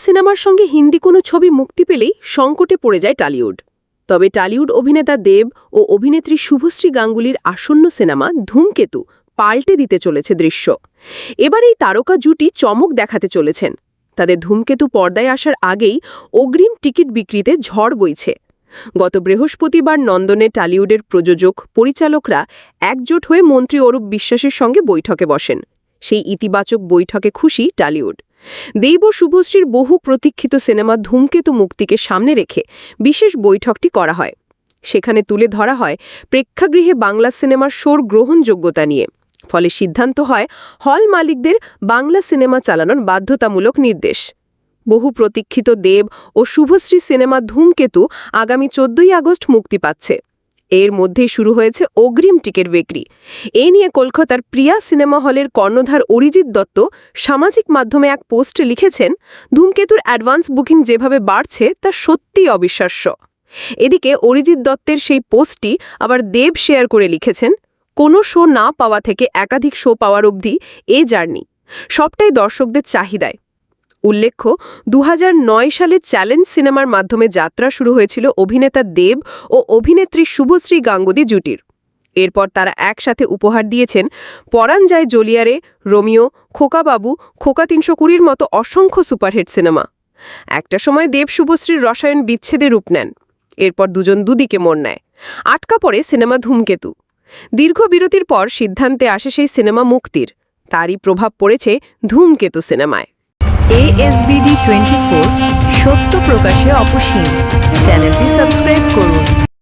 সিনেমার সঙ্গে হিন্দি কোনো ছবি মুক্তি পেলেই সংকটে পড়ে যায় টলিউড। তবে টলিউড অভিনেতা দেব ও অভিনেত্রী শুভশ্রী গাঙ্গুলির আসন্ন সিনেমা ধূমকেতু পাল্টে দিতে চলেছে দৃশ্য। এবার এই তারকা জুটি চমক দেখাতে চলেছেন। তাদের ধূমকেতু পর্দায় আসার আগেই অগ্রিম টিকিট বিক্রিতে ঝড় বইছে। গত বৃহস্পতিবার নন্দনে টলিউডের প্রযোজক পরিচালকরা একজোট হয়ে মন্ত্রী অরূপ বিশ্বাসের সঙ্গে বৈঠকে বসেন। সেই ইতিবাচক বৈঠকে খুশি টলিউড। দেব ও শুভশ্রীর বহু প্রতীক্ষিত সিনেমা ধূমকেতু মুক্তিকে সামনে রেখে বিশেষ বৈঠকটি করা হয়। সেখানে তুলে ধরা হয় প্রেক্ষাগৃহে বাংলা সিনেমার শোর গ্রহণযোগ্যতা নিয়ে। ফলে সিদ্ধান্ত হয় হল মালিকদের বাংলা সিনেমা চালানোর বাধ্যতামূলক নির্দেশ। বহু প্রতীক্ষিত দেব ও শুভশ্রী সিনেমা ধূমকেতু আগামী 14ই আগস্ট মুক্তি পাচ্ছে। এর মধ্যেই শুরু হয়েছে অগ্রিম টিকিট বিক্রি। এ নিয়ে কলকাতার প্রিয়া সিনেমা হলের কর্ণধার অরিজিৎ দত্ত সামাজিক মাধ্যমে এক পোস্টে লিখেছেন, ধূমকেতুর অ্যাডভান্স বুকিং যেভাবে বাড়ছে তা সত্যিই অবিশ্বাস্য। এদিকে অরিজিৎ দত্তের সেই পোস্টটি আবার দেব শেয়ার করে লিখেছেন, কোনো শো না পাওয়া থেকে একাধিক শো পাওয়ার অবধি এ জার্নি, সবটাই দর্শকদের চাহিদায়। উল্লেখ্য, 2009 সালে চ্যালেঞ্জ সিনেমার মাধ্যমে যাত্রা শুরু হয়েছিল অভিনেতা দেব ও অভিনেত্রী শুভশ্রী গাঙ্গুলি জুটির। এরপর তারা একসাথে উপহার দিয়েছেন পরাণ যায় জলিয়ারে, রোমিও, খোকাবাবু, খোকা 320-র মতো অসংখ্য সুপারহিট সিনেমা। একটা সময় দেব শুভশ্রীর রসায়ন বিচ্ছেদে রূপ নেন। এরপর দুজন দুদিকে মোড় নেয়। আটকা পড়ে সিনেমা ধূমকেতু। দীর্ঘ বিরতির পর সিদ্ধান্তে আসে সেই সিনেমা মুক্তির। তারই প্রভাব পড়েছে ধূমকেতু সিনেমায়। ASBD 24 সত্য প্রকাশে অপসীম। চ্যানেলটি সাবস্ক্রাইব করুন।